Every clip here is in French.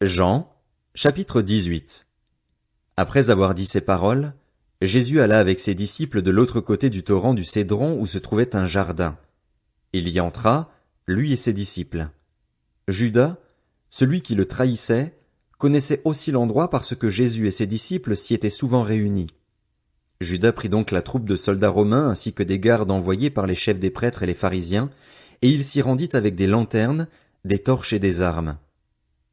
Jean, chapitre 18. Après avoir dit ces paroles, Jésus alla avec ses disciples de l'autre côté du torrent du Cédron où se trouvait un jardin. Il y entra, lui et ses disciples. Judas, celui qui le trahissait, connaissait aussi l'endroit parce que Jésus et ses disciples s'y étaient souvent réunis. Judas prit donc la troupe de soldats romains ainsi que des gardes envoyés par les chefs des prêtres et les pharisiens, et il s'y rendit avec des lanternes, des torches et des armes.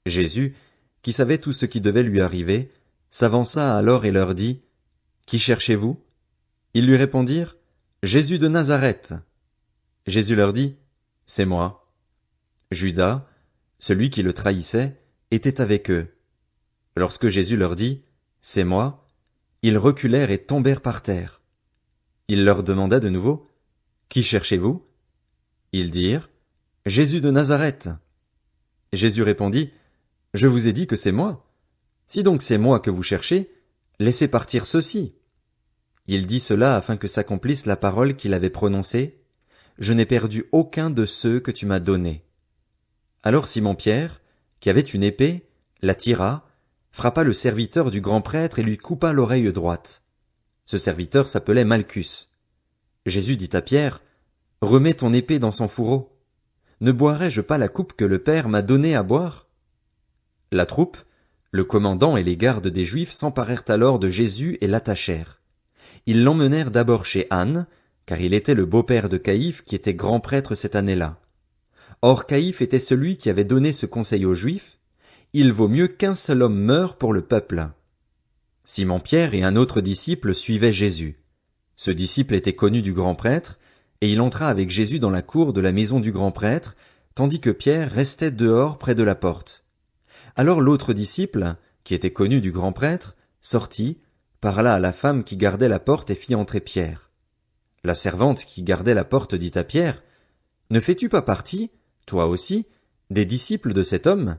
Jésus, qui savait tout ce qui devait lui arriver, s'avança alors et leur dit, « Qui cherchez-vous » Ils lui répondirent, « Jésus de Nazareth. » Jésus leur dit, « C'est moi. » Judas, celui qui le trahissait, était avec eux. Lorsque Jésus leur dit, « C'est moi », ils reculèrent et tombèrent par terre. Il leur demanda de nouveau, « Qui cherchez-vous » Ils dirent, « Jésus de Nazareth. » Jésus répondit, « Je vous ai dit que c'est moi. Si donc c'est moi que vous cherchez, laissez partir ceux-ci. » Il dit cela afin que s'accomplisse la parole qu'il avait prononcée, « Je n'ai perdu aucun de ceux que tu m'as donnés. » Alors Simon-Pierre, qui avait une épée, la tira, frappa le serviteur du grand prêtre et lui coupa l'oreille droite. Ce serviteur s'appelait Malchus. Jésus dit à Pierre, « Remets ton épée dans son fourreau. Ne boirai-je pas la coupe que le Père m'a donnée à boire ?» La troupe, le commandant et les gardes des Juifs s'emparèrent alors de Jésus et l'attachèrent. Ils l'emmenèrent d'abord chez Anne, car il était le beau-père de Caïphe qui était grand prêtre cette année-là. Or Caïphe était celui qui avait donné ce conseil aux Juifs, « Il vaut mieux qu'un seul homme meure pour le peuple. » Simon-Pierre et un autre disciple suivaient Jésus. Ce disciple était connu du grand prêtre, et il entra avec Jésus dans la cour de la maison du grand prêtre, tandis que Pierre restait dehors près de la porte. Alors l'autre disciple, qui était connu du grand prêtre, sortit, parla à la femme qui gardait la porte et fit entrer Pierre. La servante qui gardait la porte dit à Pierre, « Ne fais-tu pas partie, toi aussi, des disciples de cet homme ?»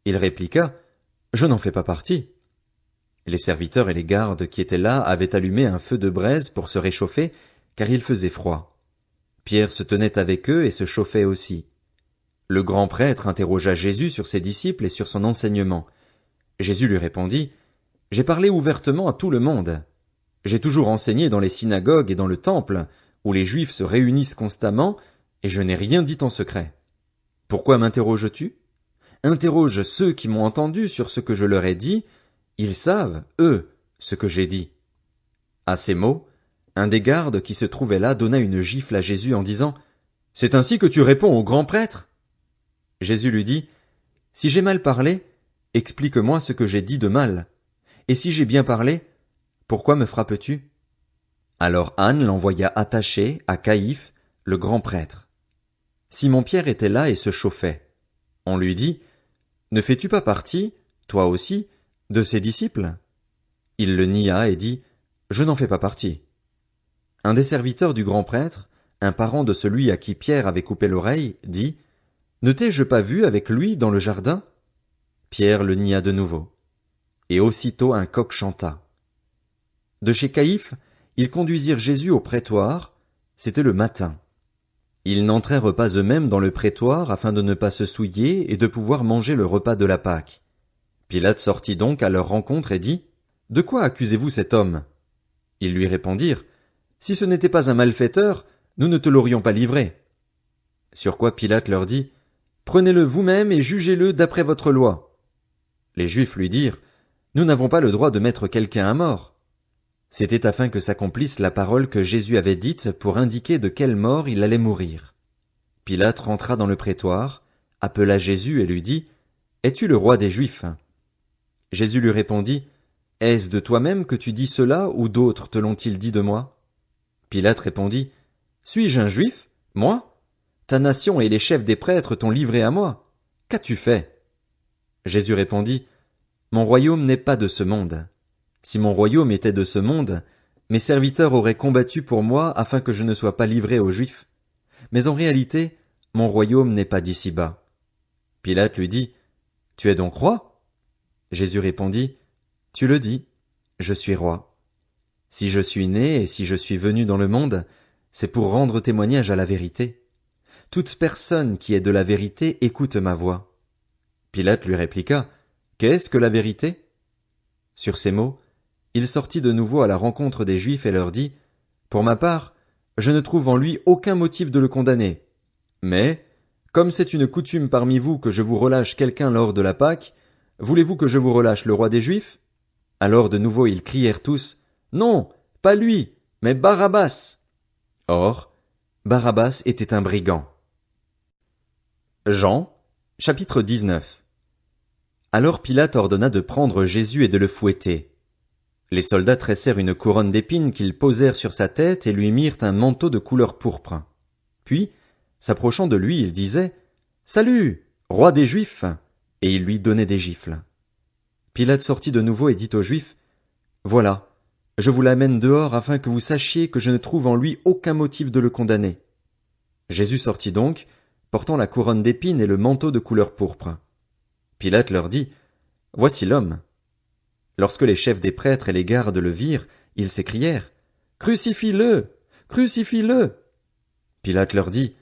Il répliqua, « Je n'en fais pas partie. » Les serviteurs et les gardes qui étaient là avaient allumé un feu de braise pour se réchauffer, car il faisait froid. Pierre se tenait avec eux et se chauffait aussi. Le grand prêtre interrogea Jésus sur ses disciples et sur son enseignement. Jésus lui répondit, « J'ai parlé ouvertement à tout le monde. J'ai toujours enseigné dans les synagogues et dans le temple, où les Juifs se réunissent constamment, et je n'ai rien dit en secret. Pourquoi m'interroges-tu ? Interroge ceux qui m'ont entendu sur ce que je leur ai dit, ils savent, eux, ce que j'ai dit. » À ces mots, un des gardes qui se trouvait là donna une gifle à Jésus en disant, « C'est ainsi que tu réponds au grand prêtre ?» Jésus lui dit, « Si j'ai mal parlé, explique-moi ce que j'ai dit de mal. Et si j'ai bien parlé, pourquoi me frappes-tu » Alors Anne l'envoya attaché à Caïphe, le grand prêtre. Simon-Pierre était là et se chauffait. On lui dit, « Ne fais-tu pas partie, toi aussi, de ses disciples ?» Il le nia et dit, « Je n'en fais pas partie. » Un des serviteurs du grand prêtre, un parent de celui à qui Pierre avait coupé l'oreille, dit, « Ne t'ai-je pas vu avec lui dans le jardin ?» Pierre le nia de nouveau. Et aussitôt un coq chanta. De chez Caïphe, ils conduisirent Jésus au prétoire, c'était le matin. Ils n'entrèrent pas eux-mêmes dans le prétoire afin de ne pas se souiller et de pouvoir manger le repas de la Pâque. Pilate sortit donc à leur rencontre et dit, « De quoi accusez-vous cet homme ?» Ils lui répondirent, « Si ce n'était pas un malfaiteur, nous ne te l'aurions pas livré. » Sur quoi Pilate leur dit, « Prenez-le vous-même et jugez-le d'après votre loi. » Les Juifs lui dirent, « Nous n'avons pas le droit de mettre quelqu'un à mort. » C'était afin que s'accomplisse la parole que Jésus avait dite pour indiquer de quelle mort il allait mourir. Pilate rentra dans le prétoire, appela Jésus et lui dit, « Es-tu le roi des Juifs ?» Jésus lui répondit, « Est-ce de toi-même que tu dis cela ou d'autres te l'ont-ils dit de moi ?» Pilate répondit, « Suis-je un Juif, moi ? Ta nation et les chefs des prêtres t'ont livré à moi. Qu'as-tu fait ?» Jésus répondit, « Mon royaume n'est pas de ce monde. Si mon royaume était de ce monde, mes serviteurs auraient combattu pour moi afin que je ne sois pas livré aux Juifs. Mais en réalité, mon royaume n'est pas d'ici-bas. » Pilate lui dit, « Tu es donc roi ?» Jésus répondit, « Tu le dis, je suis roi. Si je suis né et si je suis venu dans le monde, c'est pour rendre témoignage à la vérité. Toute personne qui est de la vérité écoute ma voix. » Pilate lui répliqua, Qu'est-ce que la vérité? Sur ces mots, il sortit de nouveau à la rencontre des Juifs et leur dit, Pour ma part, je ne trouve en lui aucun motif de le condamner. Mais, comme c'est une coutume parmi vous que je vous relâche quelqu'un lors de la Pâque, voulez-vous que je vous relâche le roi des Juifs? Alors de nouveau ils crièrent tous, Non, pas lui, mais Barabbas. Or, Barabbas était un brigand. Jean, chapitre 19. Alors Pilate ordonna de prendre Jésus et de le fouetter. Les soldats tressèrent une couronne d'épines qu'ils posèrent sur sa tête et lui mirent un manteau de couleur pourpre. Puis, s'approchant de lui, ils disaient, Salut, roi des Juifs! Et ils lui donnaient des gifles. Pilate sortit de nouveau et dit aux Juifs, Voilà, je vous l'amène dehors afin que vous sachiez que je ne trouve en lui aucun motif de le condamner. Jésus sortit donc, portant la couronne d'épines et le manteau de couleur pourpre. Pilate leur dit, Voici l'homme. Lorsque les chefs des prêtres et les gardes le virent, ils s'écrièrent, Crucifie-le! Crucifie-le! Pilate leur dit,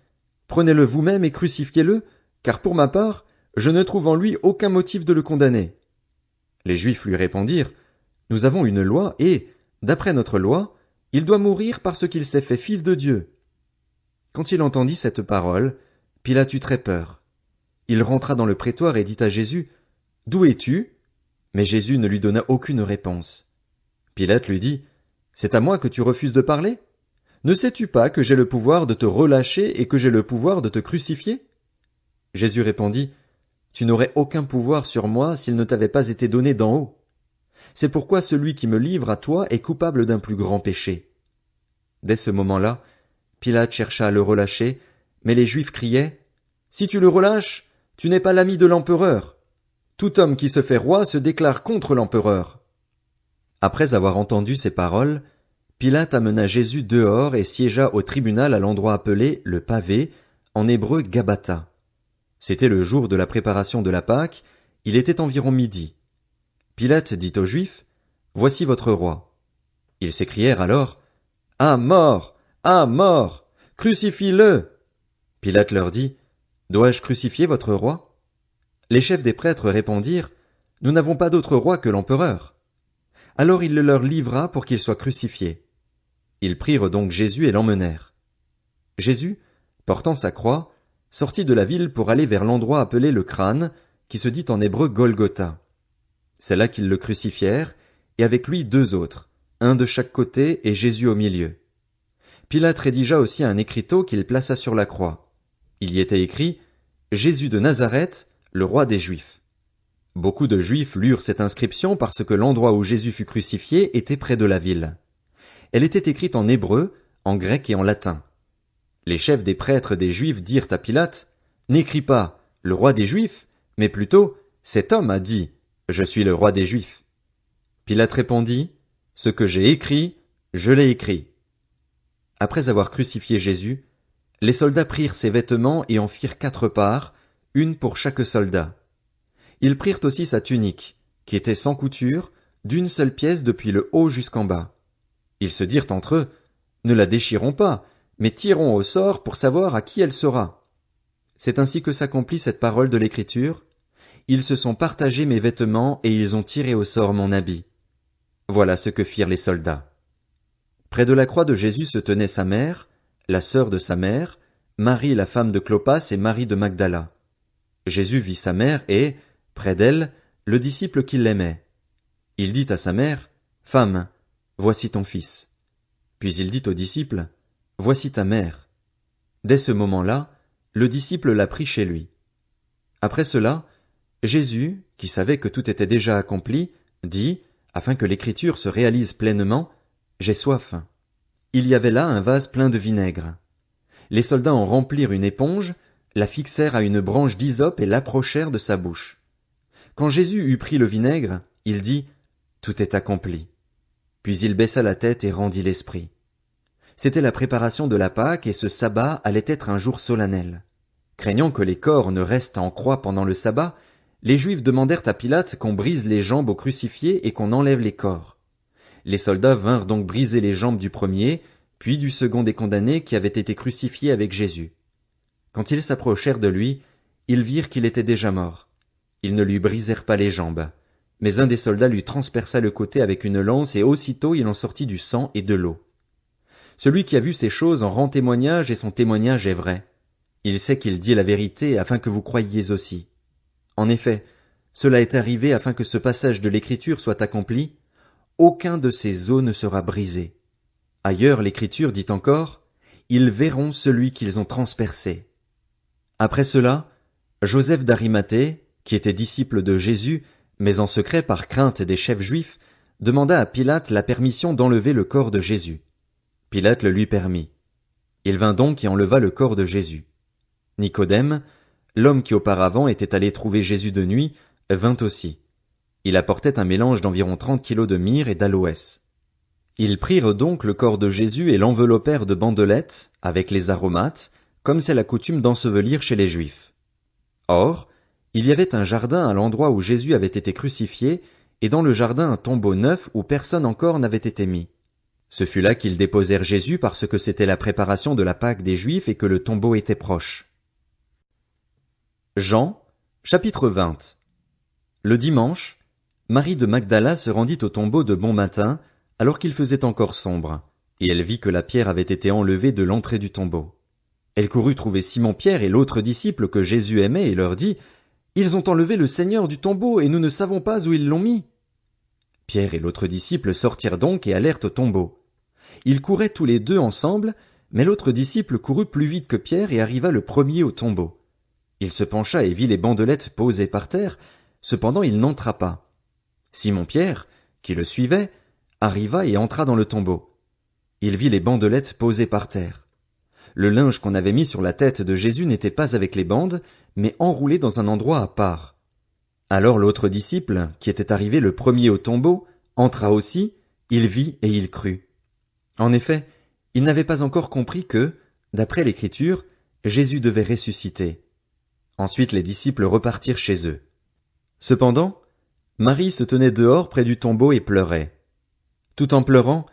Prenez-le vous-même et crucifiez-le, car pour ma part, je ne trouve en lui aucun motif de le condamner. Les Juifs lui répondirent, Nous avons une loi et, d'après notre loi, il doit mourir parce qu'il s'est fait fils de Dieu. Quand il entendit cette parole, Pilate eut très peur. Il rentra dans le prétoire et dit à Jésus, D'où es-tu? Mais Jésus ne lui donna aucune réponse. Pilate lui dit, C'est à moi que tu refuses de parler? Ne sais-tu pas que j'ai le pouvoir de te relâcher et que j'ai le pouvoir de te crucifier? Jésus répondit, Tu n'aurais aucun pouvoir sur moi s'il ne t'avait pas été donné d'en haut. C'est pourquoi celui qui me livre à toi est coupable d'un plus grand péché. Dès ce moment-là, Pilate chercha à le relâcher, mais les Juifs criaient, Si tu le relâches, tu n'es pas l'ami de l'empereur. Tout homme qui se fait roi se déclare contre l'empereur. Après avoir entendu ces paroles, Pilate amena Jésus dehors et siégea au tribunal à l'endroit appelé le pavé, en hébreu Gabbatha. C'était le jour de la préparation de la Pâque, il était environ midi. Pilate dit aux Juifs, Voici votre roi. Ils s'écrièrent alors, À mort! À mort! Crucifie-le! Pilate leur dit, Dois-je crucifier votre roi? Les chefs des prêtres répondirent, Nous n'avons pas d'autre roi que l'empereur. Alors il le leur livra pour qu'il soit crucifié. Ils prirent donc Jésus et l'emmenèrent. Jésus, portant sa croix, sortit de la ville pour aller vers l'endroit appelé le crâne, qui se dit en hébreu Golgotha. C'est là qu'ils le crucifièrent, et avec lui 2 autres, un de chaque côté et Jésus au milieu. Pilate rédigea aussi un écriteau qu'il plaça sur la croix. Il y était écrit « Jésus de Nazareth, le roi des Juifs ». Beaucoup de Juifs lurent cette inscription parce que l'endroit où Jésus fut crucifié était près de la ville. Elle était écrite en hébreu, en grec et en latin. Les chefs des prêtres des Juifs dirent à Pilate « N'écris pas « le roi des Juifs », mais plutôt « cet homme a dit « Je suis le roi des Juifs ». Pilate répondit « Ce que j'ai écrit, je l'ai écrit ». Après avoir crucifié Jésus, les soldats prirent ses vêtements et en firent 4 parts, une pour chaque soldat. Ils prirent aussi sa tunique, qui était sans couture, d'une seule pièce depuis le haut jusqu'en bas. Ils se dirent entre eux, ne la déchirons pas, mais tirons au sort pour savoir à qui elle sera. C'est ainsi que s'accomplit cette parole de l'Écriture. Ils se sont partagés mes vêtements et ils ont tiré au sort mon habit. Voilà ce que firent les soldats. Près de la croix de Jésus se tenait sa mère, la sœur de sa mère, Marie la femme de Clopas et Marie de Magdala. Jésus vit sa mère et, près d'elle, le disciple qui l'aimait. Il dit à sa mère, « Femme, voici ton fils. » Puis il dit au disciple, « Voici ta mère. » Dès ce moment-là, le disciple la prit chez lui. Après cela, Jésus, qui savait que tout était déjà accompli, dit, afin que l'écriture se réalise pleinement, « J'ai soif. » Il y avait là un vase plein de vinaigre. Les soldats en remplirent une éponge, la fixèrent à une branche d'hysope et l'approchèrent de sa bouche. Quand Jésus eut pris le vinaigre, il dit, « Tout est accompli. » Puis il baissa la tête et rendit l'esprit. C'était la préparation de la Pâque et ce sabbat allait être un jour solennel. Craignant que les corps ne restent en croix pendant le sabbat, les Juifs demandèrent à Pilate qu'on brise les jambes aux crucifiés et qu'on enlève les corps. Les soldats vinrent donc briser les jambes du premier, puis du second des condamnés qui avait été crucifié avec Jésus. Quand ils s'approchèrent de lui, ils virent qu'il était déjà mort. Ils ne lui brisèrent pas les jambes. Mais un des soldats lui transperça le côté avec une lance et aussitôt il en sortit du sang et de l'eau. Celui qui a vu ces choses en rend témoignage et son témoignage est vrai. Il sait qu'il dit la vérité afin que vous croyiez aussi. En effet, cela est arrivé afin que ce passage de l'Écriture soit accompli. Aucun de ces os ne sera brisé. Ailleurs, l'Écriture dit encore, ils verront celui qu'ils ont transpercé. Après cela, Joseph d'Arimathée, qui était disciple de Jésus, mais en secret par crainte des chefs juifs, demanda à Pilate la permission d'enlever le corps de Jésus. Pilate le lui permit. Il vint donc et enleva le corps de Jésus. Nicodème, l'homme qui auparavant était allé trouver Jésus de nuit, vint aussi. Il apportait un mélange d'environ 30 kilos de myrrhe et d'aloès. Ils prirent donc le corps de Jésus et l'enveloppèrent de bandelettes, avec les aromates, comme c'est la coutume d'ensevelir chez les Juifs. Or, il y avait un jardin à l'endroit où Jésus avait été crucifié, et dans le jardin un tombeau neuf où personne encore n'avait été mis. Ce fut là qu'ils déposèrent Jésus parce que c'était la préparation de la Pâque des Juifs et que le tombeau était proche. Jean, chapitre 20. Le dimanche, Marie de Magdala se rendit au tombeau de bon matin, alors qu'il faisait encore sombre, et elle vit que la pierre avait été enlevée de l'entrée du tombeau. Elle courut trouver Simon-Pierre et l'autre disciple que Jésus aimait et leur dit, « Ils ont enlevé le Seigneur du tombeau et nous ne savons pas où ils l'ont mis. » Pierre et l'autre disciple sortirent donc et allèrent au tombeau. Ils couraient tous les deux ensemble, mais l'autre disciple courut plus vite que Pierre et arriva le premier au tombeau. Il se pencha et vit les bandelettes posées par terre, cependant il n'entra pas. Simon-Pierre, qui le suivait, arriva et entra dans le tombeau. Il vit les bandelettes posées par terre. Le linge qu'on avait mis sur la tête de Jésus n'était pas avec les bandes, mais enroulé dans un endroit à part. Alors l'autre disciple, qui était arrivé le premier au tombeau, entra aussi, il vit et il crut. En effet, il n'avait pas encore compris que, d'après l'Écriture, Jésus devait ressusciter. Ensuite les disciples repartirent chez eux. Cependant, Marie se tenait dehors près du tombeau et pleurait. Tout en pleurant,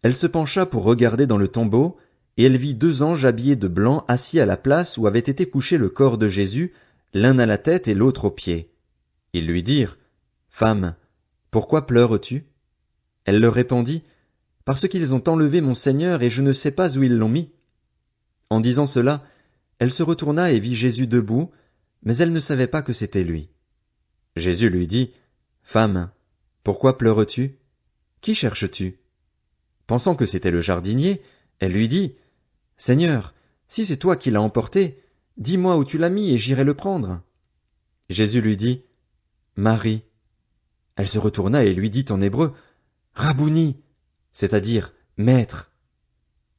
elle se pencha pour regarder dans le tombeau, et elle vit 2 anges habillés de blanc assis à la place où avait été couché le corps de Jésus, l'un à la tête et l'autre aux pieds. Ils lui dirent, « Femme, pourquoi pleures-tu » Elle leur répondit, « Parce qu'ils ont enlevé mon Seigneur et je ne sais pas où ils l'ont mis. » En disant cela, elle se retourna et vit Jésus debout, mais elle ne savait pas que c'était lui. Jésus lui dit, « Femme, pourquoi pleures-tu ? Qui cherches-tu » Pensant que c'était le jardinier, elle lui dit, « Seigneur, si c'est toi qui l'as emporté, dis-moi où tu l'as mis et j'irai le prendre. » Jésus lui dit, « Marie. » Elle se retourna et lui dit en hébreu, « Rabouni, c'est-à-dire Maître. »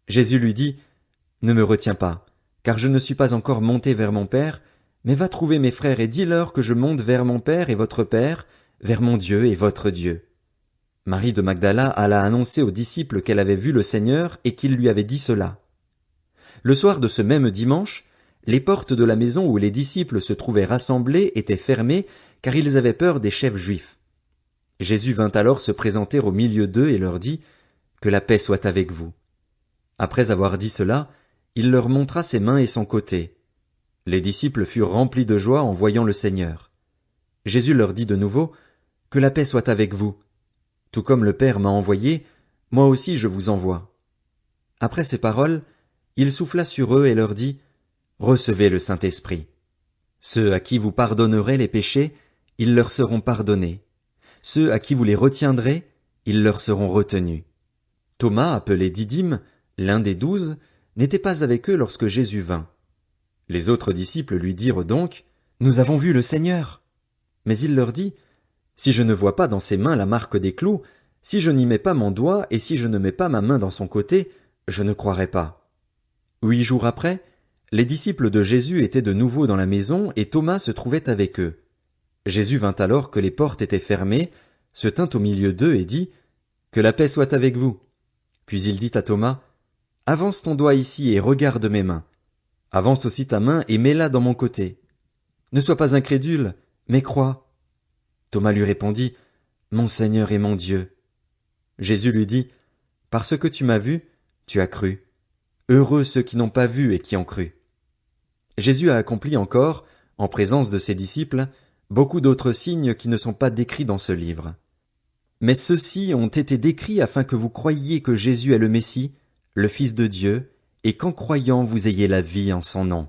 Jésus lui dit, « Ne me retiens pas, car je ne suis pas encore monté vers mon Père, mais va trouver mes frères et dis-leur que je monte vers mon Père et votre Père, vers mon Dieu et votre Dieu. » Marie de Magdala alla annoncer aux disciples qu'elle avait vu le Seigneur et qu'il lui avait dit cela. Le soir de ce même dimanche, les portes de la maison où les disciples se trouvaient rassemblés étaient fermées car ils avaient peur des chefs juifs. Jésus vint alors se présenter au milieu d'eux et leur dit, « Que la paix soit avec vous. » Après avoir dit cela, il leur montra ses mains et son côté. Les disciples furent remplis de joie en voyant le Seigneur. Jésus leur dit de nouveau, « Que la paix soit avec vous. Tout comme le Père m'a envoyé, moi aussi je vous envoie. » Après ces paroles, il souffla sur eux et leur dit, « Recevez le Saint-Esprit. Ceux à qui vous pardonnerez les péchés, ils leur seront pardonnés. Ceux à qui vous les retiendrez, ils leur seront retenus. » Thomas, appelé Didyme, l'un des 12, n'était pas avec eux lorsque Jésus vint. Les autres disciples lui dirent donc, « Nous avons vu le Seigneur. » Mais il leur dit, « Si je ne vois pas dans ses mains la marque des clous, si je n'y mets pas mon doigt et si je ne mets pas ma main dans son côté, je ne croirai pas. » 8 jours après, les disciples de Jésus étaient de nouveau dans la maison et Thomas se trouvait avec eux. Jésus vint alors que les portes étaient fermées, se tint au milieu d'eux et dit, « Que la paix soit avec vous. » Puis il dit à Thomas, « Avance ton doigt ici et regarde mes mains. Avance aussi ta main et mets-la dans mon côté. Ne sois pas incrédule, mais crois. » Thomas lui répondit, « Mon Seigneur et mon Dieu. » Jésus lui dit, « Parce que tu m'as vu, tu as cru. Heureux ceux qui n'ont pas vu et qui ont cru. » Jésus a accompli encore, en présence de ses disciples, beaucoup d'autres signes qui ne sont pas décrits dans ce livre. Mais ceux-ci ont été décrits afin que vous croyiez que Jésus est le Messie, le Fils de Dieu, et qu'en croyant vous ayez la vie en son nom.